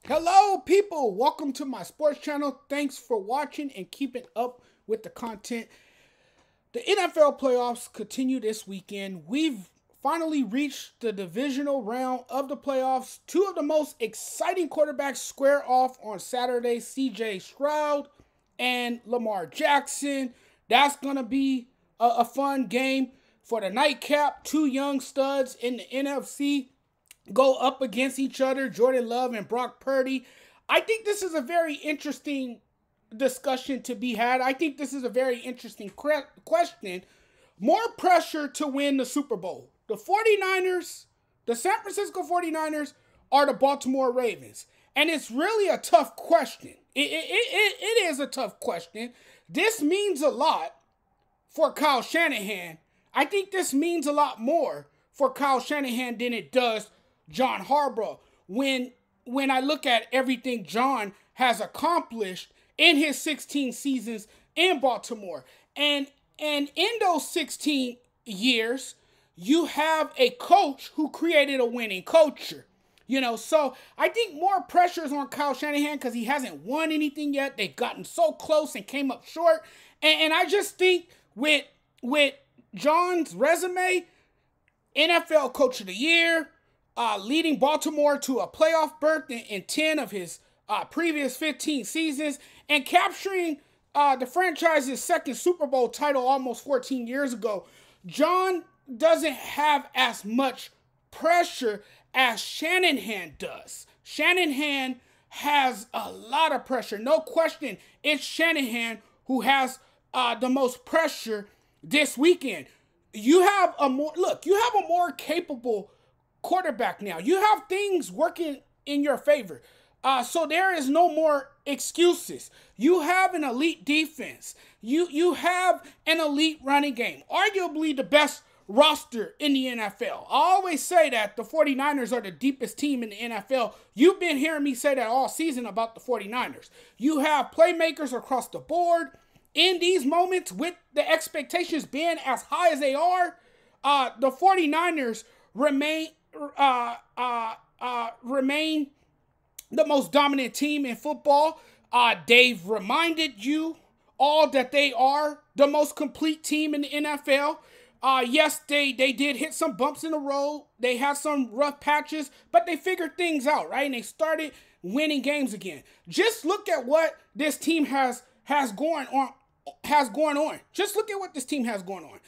Hello, people. Welcome to my sports channel. Thanks for watching and keeping up with the content. The NFL playoffs continue this weekend. We've finally reached the divisional round of the playoffs. Two of the most exciting quarterbacks square off on Saturday, CJ Stroud and Lamar Jackson. That's going to be a fun game for the nightcap. Two young studs in the NFC go up against each other, Jordan Love and Brock Purdy. I think this is a very interesting discussion to be had. I think this is a very interesting question. More pressure to win the Super Bowl. The 49ers, the San Francisco 49ers, are the Baltimore Ravens. And it's really a tough question. It is a tough question. This means a lot for Kyle Shanahan. I think this means a lot more for Kyle Shanahan than it does John Harbaugh. When I look at everything John has accomplished in his 16 seasons in Baltimore, and in those 16 years, you have a coach who created a winning culture. So I think more pressure is on Kyle Shanahan because he hasn't won anything yet. They've gotten so close and came up short. And I just think with John's resume, NFL Coach of the Year, leading Baltimore to a playoff berth in 10 of his previous 15 seasons, and capturing the franchise's second Super Bowl title almost 14 years ago, John doesn't have as much pressure as Shanahan does. Shanahan has a lot of pressure. No question, it's Shanahan who has the most pressure this weekend. You have a more capable quarterback now. You have things working in your favor. So there is no more excuses. You have an elite defense. You have an elite running game. Arguably the best roster in the NFL. I always say that the 49ers are the deepest team in the NFL. You've been hearing me say that all season about the 49ers. You have playmakers across the board. In these moments, with the expectations being as high as they are, the 49ers remain the most dominant team in football. They've reminded you all that they are the most complete team in the NFL. Yes, they did hit some bumps in the road. They had some rough patches, but they figured things out, right? And they started winning games again. Just look at what this team has going on. Just look at what this team has going on.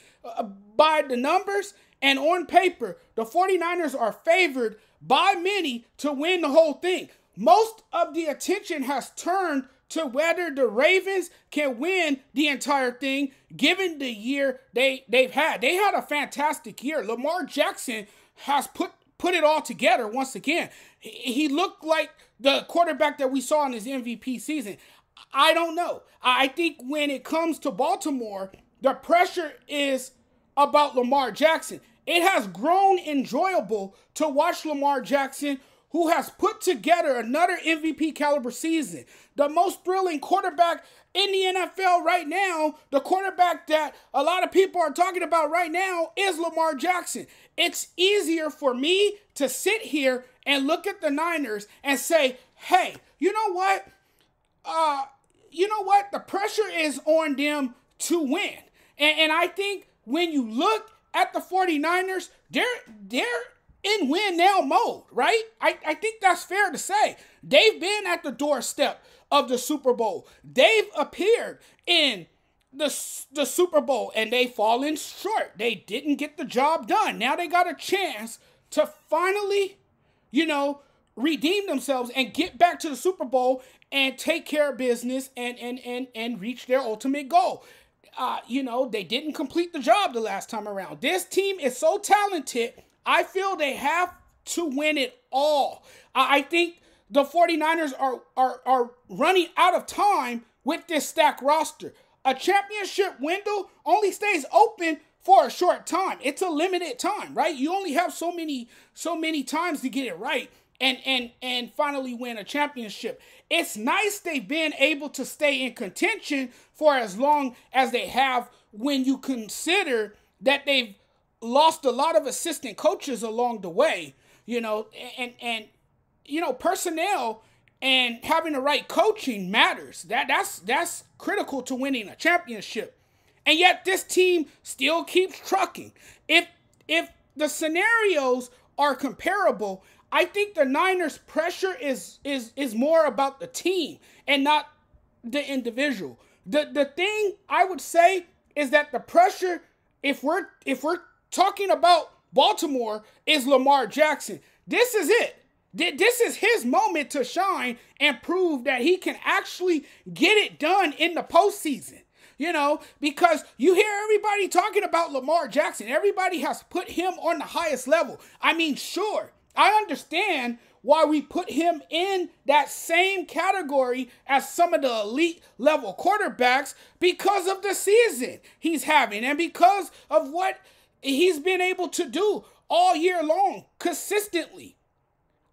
By the numbers and on paper, the 49ers are favored by many to win the whole thing. Most of the attention has turned to whether the Ravens can win the entire thing, given the year they've had. They had a fantastic year. Lamar Jackson has put it all together once again. He looked like the quarterback that we saw in his MVP season. I don't know. I think when it comes to Baltimore, the pressure is about Lamar Jackson. It has grown enjoyable to watch Lamar Jackson, who has put together another MVP caliber season. The most thrilling quarterback in the NFL right now, the quarterback that a lot of people are talking about right now, is Lamar Jackson. It's easier for me to sit here and look at the Niners and say, hey, you know what? The pressure is on them to win. And I think when you look at the 49ers, they're in win now mode, right? I think that's fair to say. They've been at the doorstep of the Super Bowl. They've appeared in the Super Bowl and they've fallen short. They didn't get the job done. Now they got a chance to finally, redeem themselves and get back to the Super Bowl and take care of business and reach their ultimate goal. They didn't complete the job the last time around. This team is so talented, I feel they have to win it all. I think the 49ers are running out of time with this stacked roster. A championship window only stays open for a short time. It's a limited time, right? You only have so many times to get it right and finally win a championship. It's nice they've been able to stay in contention for as long as they have, when you consider that they've lost a lot of assistant coaches along the way, and personnel And having the right coaching matters. That's critical to winning a championship. And yet this team still keeps trucking. If the scenarios are comparable, I think the Niners' pressure is more about the team and not the individual. The thing I would say is that the pressure, if we're talking about Baltimore, is Lamar Jackson. This is it. This is his moment to shine and prove that he can actually get it done in the postseason. You know, because you hear everybody talking about Lamar Jackson. Everybody has put him on the highest level. I mean, sure, I understand why we put him in that same category as some of the elite level quarterbacks because of the season he's having and because of what he's been able to do all year long consistently.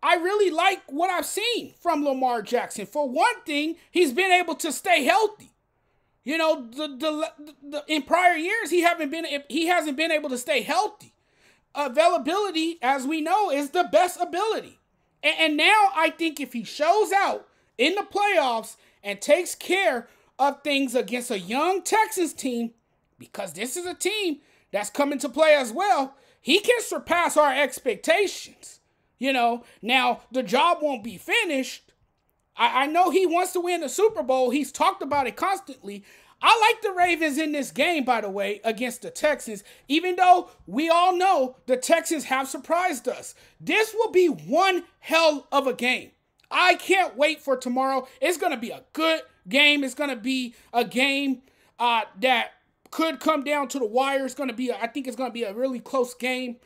I really like what I've seen from Lamar Jackson. For one thing, he's been able to stay healthy. You know, in prior years, he hasn't been able to stay healthy. Availability, as we know, is the best ability. And now I think if he shows out in the playoffs and takes care of things against a young Texans team, because this is a team that's coming to play as well, he can surpass our expectations. You know, now the job won't be finished. I know he wants to win the Super Bowl. He's talked about it constantly. I like the Ravens in this game, by the way, against the Texans, even though we all know the Texans have surprised us. This will be one hell of a game. I can't wait for tomorrow. It's going to be a good game. It's going to be a game that could come down to the wire. I think it's going to be a really close game,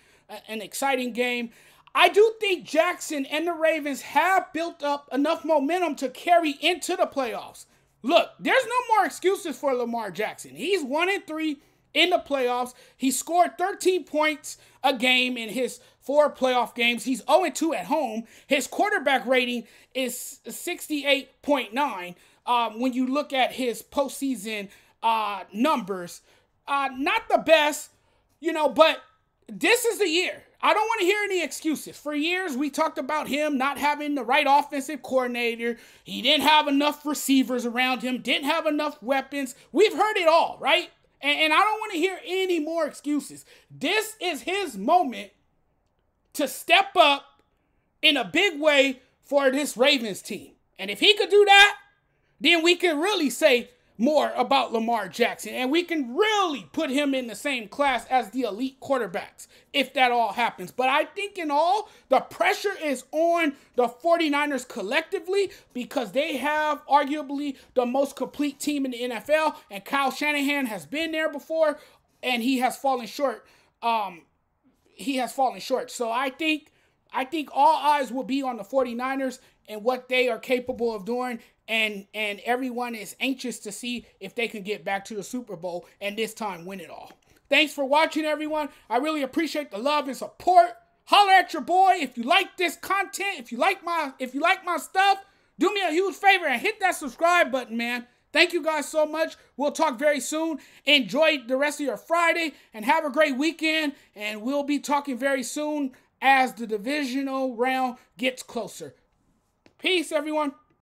an exciting game. I do think Jackson and the Ravens have built up enough momentum to carry into the playoffs. Look, there's no more excuses for Lamar Jackson. He's 1-3 in the playoffs. He scored 13 points a game in his 4 playoff games. He's 0-2 at home. His quarterback rating is 68.9. When you look at his postseason numbers, not the best, you know, but this is the year. I don't want to hear any excuses. For years, we talked about him not having the right offensive coordinator. He didn't have enough receivers around him, didn't have enough weapons. We've heard it all, right? And I don't want to hear any more excuses. This is his moment to step up in a big way for this Ravens team. And if he could do that, then we can really say more about Lamar Jackson. And we can really put him in the same class as the elite quarterbacks if that all happens. But I think in all, the pressure is on the 49ers collectively because they have arguably the most complete team in the NFL. And Kyle Shanahan has been there before and he has fallen short. So I think all eyes will be on the 49ers and what they are capable of doing. And everyone is anxious to see if they can get back to the Super Bowl and this time win it all. Thanks for watching, everyone. I really appreciate the love and support. Holler at your boy if you like this content. If you like my stuff, do me a huge favor and hit that subscribe button, man. Thank you guys so much. We'll talk very soon. Enjoy the rest of your Friday and have a great weekend. And we'll be talking very soon as the divisional round gets closer. Peace, everyone.